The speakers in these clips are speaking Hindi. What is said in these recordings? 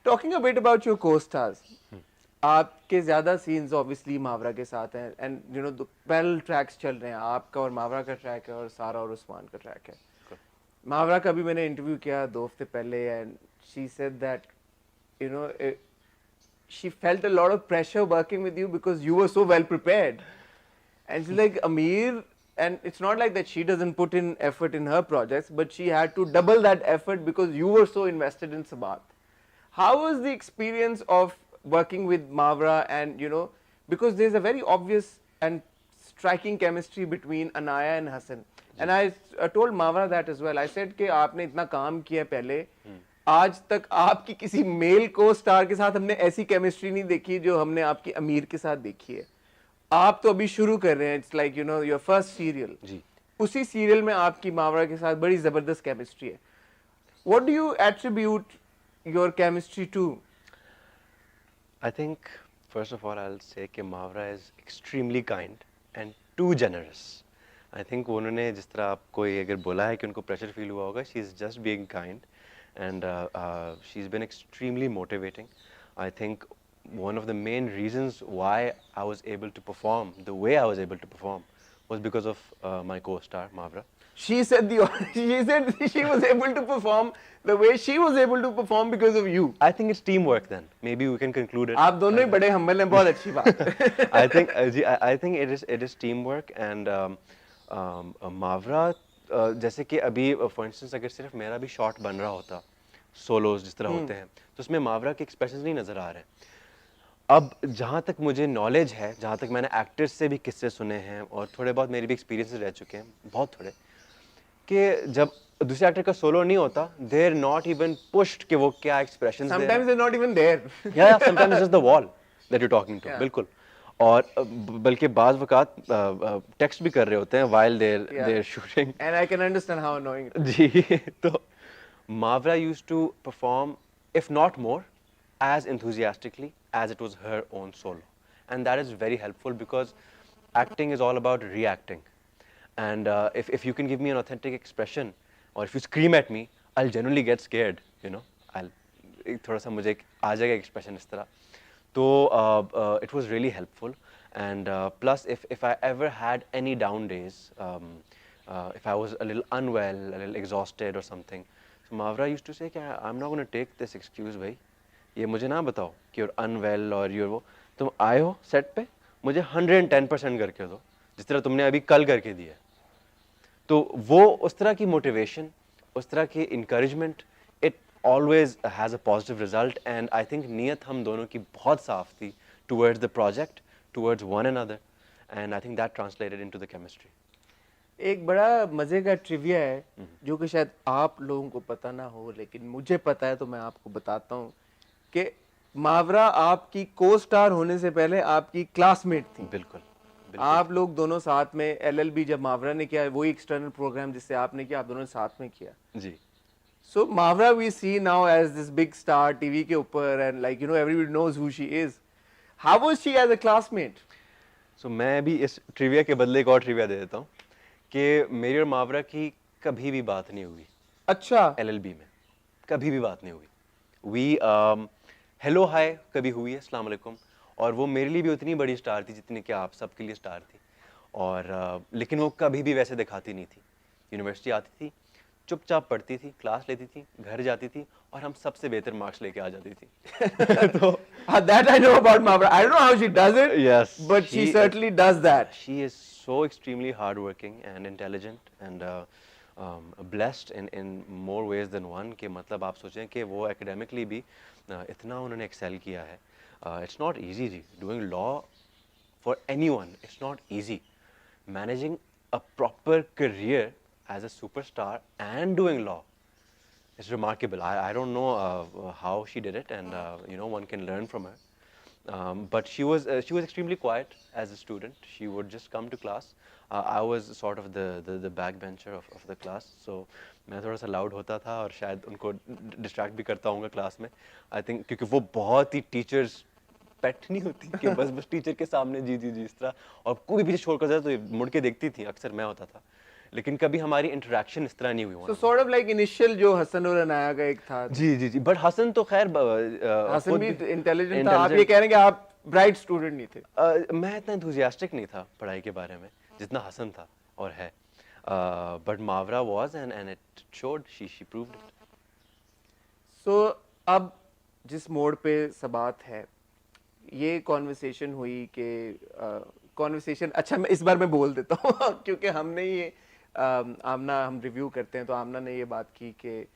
Talking a bit about your co-stars, आपके ज़्यादा सीन्स ऑब्वियसली मावरा के साथ हैं and you know parallel tracks चल रहे हैं, आपका और मावरा का ट्रैक है और सारा और उस्मान का ट्रैक है. मावरा का भी मैंने इंटरव्यू किया 2 हफ्ते पहले and she said that you know she felt a lot of pressure working with you because you were so well prepared. And she's like, Amir, and it's not like that she doesn't put in effort in her projects, but she had to double that effort because you were so invested in Sabat. How was the experience of working with Mavra and, you know, because there's a very obvious and striking chemistry between Anaya and Hassan. And I told Mavra that as well. I said कि आपने इतना काम किया पहले, आज तक आपकी किसी मेल को स्टार के साथ हमने ऐसी केमिस्ट्री नहीं देखी जो हमने आपकी अमीर के साथ देखी है. आप तो अभी शुरू कर रहे हैं, it's like you know your first serial जी. उसी सीरियल में आपकी मावरा के साथ बड़ी जबरदस्त केमिस्ट्री है. What do you attribute your chemistry to? I think first of all I will say कि Mawra is extremely kind and too generous. I think उन्होंने जिस तरह आपको ये अगर बोला है कि उनको प्रेशर फील हुआ होगा, she is just being kind and she's been extremely motivating. I think one of the main reasons why I was able to perform the way I was able to perform was because of my co-star Mavra. She said she was able to perform the way she was able to perform because of you. I think it's teamwork then. Maybe we can conclude it. आप दोनों ही बड़े humble हैं, बहुत अच्छी बात. I think it is teamwork and Mavra जैसे कि अभी फॉर इंस्टेंस अगर सिर्फ मेरा भी शॉट बन रहा होता सोलोज जिस तरह होते हैं तो उसमें मावरा के एक्सप्रेशंस नहीं नज़र आ रहे. अब जहाँ तक मुझे नॉलेज है, जहाँ तक मैंने एक्टर्स से भी किस्से सुने हैं और थोड़े बहुत मेरे भी एक्सपीरियंसेस रह चुके हैं, बहुत थोड़े, कि जब दूसरे एक्टर का सोलो नहीं होता, they are not even pushed कि वो क्या एक्सप्रेशंस दे. Sometimes they are not even there. या sometimes it's just the wall that you talking to. बिल्कुल. और बल्कि बाज़ वक़ात टेक्स्ट भी कर रहे होते हैं while they're shooting. And I can understand how annoying it is. जी. तो Mavra used to perform, if not more, as enthusiastically as it was her own solo, and that is very helpful because acting is all about reacting. And if you can give me an authentic expression, or if you scream at me, I'll genuinely get scared. You know, थोड़ा सा मुझे आ जाएगा expression इस तरह. So it was really helpful, and plus if I ever had any down days, if I was a little unwell, a little exhausted or something, so Mavra used to say कि I'm not going to take this excuse भाई, ये मुझे ना बताओ कि you're unwell or you're वो, तुम आए हो सेट पे, मुझे 110% करके दो जिस तरह तुमने अभी कल करके दिया. तो वो उस तरह की मोटिवेशन, उस तरह की encouragement, always has a positive result, and I think नीयत हम दोनों की बहुत साफ थी towards the project, towards one another, and I think that translated into the chemistry. एक बड़ा मजे का ट्रिविया है जो कि शायद आप लोगों को पता ना हो, लेकिन मुझे पता है तो मैं आपको बताता हूँ कि मावरा आपकी को स्टार होने से पहले आपकी क्लासमेट थी. बिल्कुल. आप लोग दोनों साथ में LLB जब मावरा ने किया, वही एक्सटर्नल प्रोग्राम जिससे आपने किया, आप दोनों ने साथ में किया जी. So Mavra we see now as this big star TV के ऊपर, and like you know everybody knows who she is. How was she as a classmate? So मैं भी इस ट्रिविया के बदले एक और ट्रिविया दे देता हूँ कि मेरी और मावरा की कभी भी बात नहीं हुई. अच्छा. LLB में कभी भी बात नहीं हुई. We हेलो हाय कभी हुई है, अस्सलाम वालेकुम, और वो मेरे लिए भी उतनी बड़ी स्टार थी जितनी कि आप सबके लिए स्टार थी, और लेकिन वो कभी भी वैसे दिखाती नहीं थी. यूनिवर्सिटी आती थी, चुपचाप पढ़ती थी, क्लास लेती थी, घर जाती थी और हम सबसे बेहतर मार्क्स लेके आ जाती थी. तो that I know about Mavra. I don't know how she does it. Yes, but she certainly does that. She is so extremely hardworking and intelligent and blessed in more ways than one. कि मतलब आप सोचें कि वो academically भी इतना उन्होंने excel किया है. It's not easy ji. Doing law for anyone, it's not easy. Managing a proper career as a superstar and doing law is remarkable. I don't know how she did it, and you know, one can learn from her. But she was extremely quiet as a student. She would just come to class. I was sort of the backbencher of the class, so मैं थोड़ा सा loud होता था और शायद उनको distract भी करता हूँगा class में. I think क्योंकि वो बहुत ही teachers पेट नहीं होती कि बस टीचर के सामने जी इस तरह, और कोई भी पीछे छोड़ कर जाए तो मुड़ के देखती थी, अक्सर मैं होता था. लेकिन कभी हमारी इंटरेक्शन इस तरह नहीं हुई So sort of like initial जो हसन और अनाया का एक था, जी बट हसन तो खैर हसन भी इंटेलिजेंट था, आप ये कह रहे हैं कि आप ब्राइट स्टूडेंट नहीं थे? मैं इतना enthusiastic नहीं था पढ़ाई के बारे में जितना हसन था और है, but मावरा was and it showed, she proved it. So अब जिस मोड़ पे सबात है, ये कॉन्वर्सेशन हुई कि कॉन्वर्सेशन, अच्छा मैं इस बार मैं बोल देता हूँ क्योंकि हमने ये आमना, हम रिव्यू करते हैं तो आमना ने ये बात की कि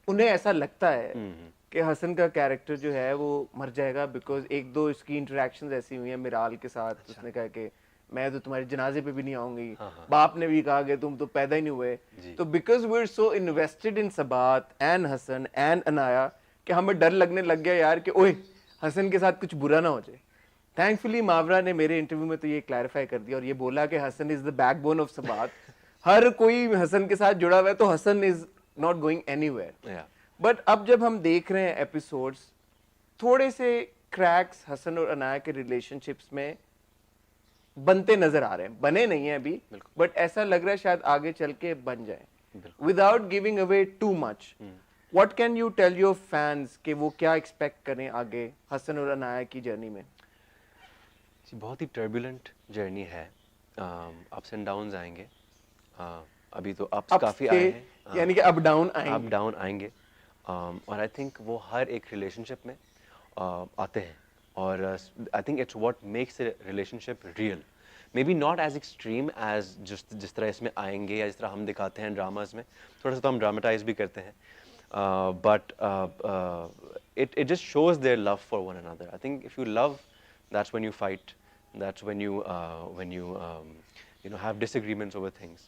उन्हें ऐसा लगता है कि हसन का कैरेक्टर जो है वो मर जाएगा बिकॉज एक दो इसकी इंटरेक्शंस ऐसी हुई हैं मिराल के साथ। अच्छा। उसने कहा कि मैं तो तुम्हारे जनाजे पे भी नहीं आऊंगी। हाँ। बाप ने भी कहा कि तुम तो पैदा ही नहीं हुए। तो because we are so invested in Sabaat and Hasan and Anaya कि हमें डर लगने लग गया यार कि ओए हसन के साथ कुछ बुरा ना हो जाए। थैंकफुली मावरा ने मेरे इंटरव्यू में तो ये क्लैरिफाई कर दिया और ये बोला कि Hasan is the backbone of Sabaat. हर कोई हसन के साथ जुड़ा हुआ है तो Hasan is not going anywhere. But अब जब हम देख रहे हैं एपिसोड्स, थोड़े से क्रैक्स हसन और अनाया के रिलेशनशिप्स में बनते नजर आ रहे हैं। बने नहीं है अभी, बट ऐसा लग रहा है शायद आगे चल के बन जाए। Without giving away too much, what can you tell your fans कि वो क्या एक्सपेक्ट करें आगे हसन और अनाया की जर्नी में? बहुत ही टर्बुलेंट जर्नी है, अप्स एंड डाउन्स आएंगे। अभी तो अप्स काफी आए हैं, यानी कि अप डाउन आएंगे, और आई थिंक वो हर एक रिलेशनशिप में आते हैं, और I think it's what makes the relationship real. Maybe not as extreme as जिस तरह इसमें आएंगे या जिस तरह हम दिखाते हैं ड्रामाज में, थोड़ा सा तो हम ड्रामेटाइज भी करते हैं, but it just shows their love for one another. I think if you love, that's when you fight, that's when you have disagreements over things.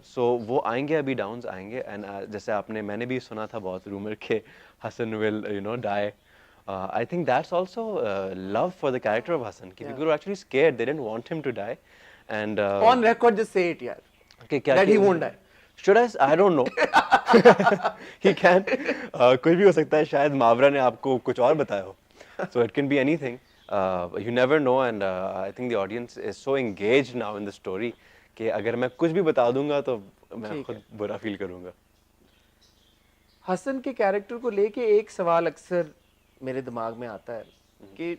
So वो आएंगे, अभी डाउन्स आएंगे, and जैसे मैंने भी सुना था बहुत रूमर के Hasan will die. I think that's also love for the character of Hasan. Yeah. People were actually scared, they didn't want him to die, and on record just say it yaar, that he won't die. Should I don't know. He can, कुछ भी हो सकता है, शायद मावरा ने आपको कुछ और बताया हो, so it can be anything. You never know, and I think the audience is so engaged now in the story कि अगर मैं कुछ भी बता दूंगा तो मैं खुद बुरा फील करूंगा। हसन के कैरेक्टर को लेके एक सवाल अक्सर मेरे दिमाग में आता है कि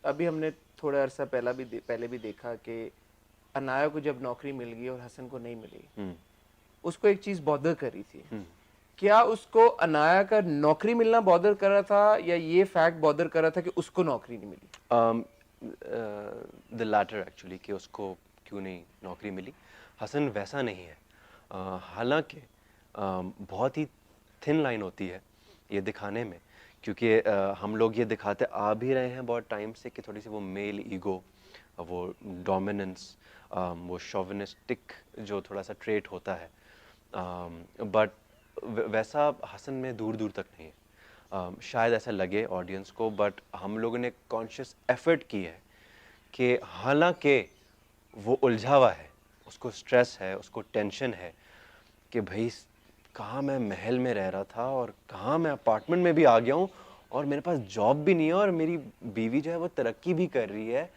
अभी हमने थोड़ा अरसा पहले भी देखा कि अनाया को जब नौकरी मिल गई और हसन को नहीं मिली, उसको एक चीज बॉदर करी थी। क्या उसको अनाया का नौकरी मिलना बॉदर कर रहा था या ये फैक्ट बॉदर कर रहा था कि उसको नौकरी नहीं मिली? द लैटर एक्चुअली, कि उसको क्यों नहीं नौकरी मिली। हसन वैसा नहीं है, हालांकि बहुत ही थिन लाइन होती है ये दिखाने में, क्योंकि हम लोग ये दिखाते आ भी रहे हैं बहुत टाइम से कि थोड़ी सी वो मेल ईगो, वो डोमिनेंस, वो शोविनिस्टिक जो थोड़ा सा ट्रेट होता है, बट वैसा हसन में दूर दूर तक नहीं है। शायद ऐसा लगे ऑडियंस को, बट हम लोगों ने कॉन्शियस एफर्ट की है कि हालांकि वो उलझा हुआ है, उसको स्ट्रेस है, उसको टेंशन है कि भाई कहाँ मैं महल में रह रहा था और कहाँ मैं अपार्टमेंट में भी आ गया हूँ और मेरे पास जॉब भी नहीं है और मेरी बीवी जो है वो तरक्की भी कर रही है।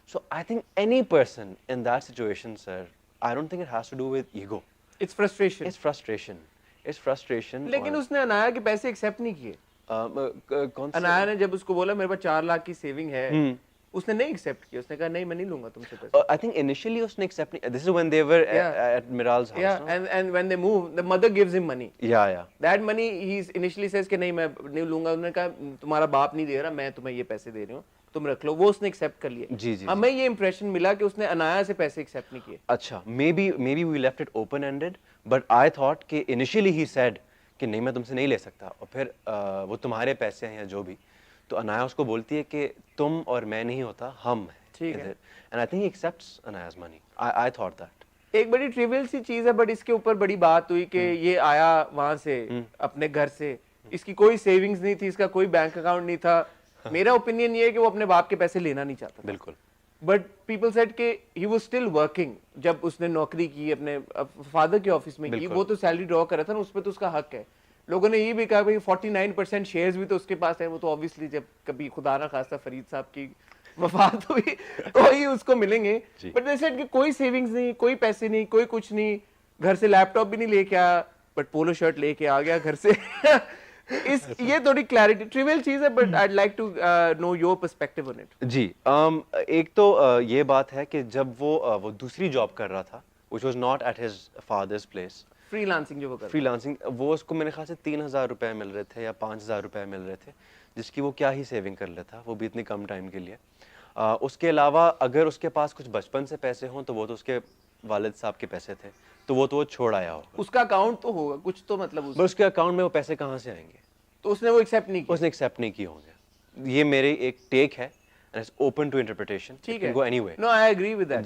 So I think any person in that situation, sir, I don't think it has to do with ego. It's frustration. It's frustration. It's frustration. लेकिन उसने अनाया के पैसे एक्सेप्ट नहीं किए। कौन सा? अनाया ने जब उसको बोला मेरे पास 4 लाख की सेविंग है, उसने नहीं एक्सेप्ट किया। उसने कहा नहीं मैं नहीं लूंगा तुमसे पैसे। I think initially उसने accept नहीं. This is when they were at Miral's house. Yeah, no? and when they move, the mother gives him money. Yeah. That money he initially says कि नहीं मैं नहीं लूंगा। उन्होंने कहा तुम्हारा बाप नहीं दे रहा, मैं तुम्हें ये पैसे दे रही हूँ, तुम रख लो। वो उसने एक्सेप्ट कर लिए। जी। हमें ये इंप्रेशन मिला कि उसने अनाया से पैसे एक्सेप्ट नहीं किए। अच्छा, maybe we left it open ended, but I thought कि initially he said कि नहीं मैं तुमसे नहीं ले सकता, और फिर वो तुम्हारे पैसे हैं या जो भी, तो अनाया उसको बोलती है कि तुम और मैं नहीं होता, हम हैं। ठीक है। And I think he accepts Anaya's money. I thought that. एक बड़ी ट्रिवियल सी चीज है, बट इसके ऊपर बड़ी बात हुई कि ये आया वहां से अपने घर से, इसकी कोई सेविंग्स नहीं थी, इसका कोई बैंक अकाउंट नहीं था। मेरा ओपिनियन ये है कि वो अपने बाप के पैसे लेना नहीं चाहता। बिल्कुल। बट पीपल सेड कि ही वाज स्टिल वर्किंग। जब उसने नौकरी की अपने फादर के ऑफिस में की, वो तो सैलरी ड्रॉ कर रहा था ना, उस पर तो उसका हक है। लोगों ने ये भी कहा भाई 49% शेयर्स भी तो उसके पास है, वो तो ऑब्वियसली जब कभी खुदा ना खास्ता फरीद साहब की वफात हुई तो ही उसको मिलेंगे। बट दे सेड कि कोई सेविंग्स नहीं, कोई पैसे नहीं, कोई कुछ नहीं। घर से लैपटॉप भी नहीं लेके आया बट पोलो शर्ट लेके आ गया घर से ये थोड़ी क्लैरिटी ट्रिवियल चीज है but I'd like to know your perspective on it. जी एक तो ये बात है कि जब वो दूसरी जॉब कर रहा था which was not at his father's place. Freelancing जो वो कर फ्रीलांसिंग वो उसको मेरे ख्याल से 3,000 रुपए मिल रहे थे या 5,000 रुपए मिल रहे थे जिसकी वो क्या ही सेविंग कर लेता, वो भी इतनी कम टाइम के लिए। उसके अलावा अगर उसके पास कुछ बचपन से पैसे हों तो वो तो उसके वालिद साहब के पैसे थे, तो वो छोड़ आया होगा। उसका अकाउंट तो होगा कुछ तो मतलब बस उसके अकाउंट में वो पैसे कहाँ से आएंगे? तो उसने वो एक्सेप्ट नहीं किया। उसने एक्सेप्ट नहीं किए होंगे। ये मेरी एक टेक है and it's open to interpretation. ठीक है। Go anyway. No I agree with that.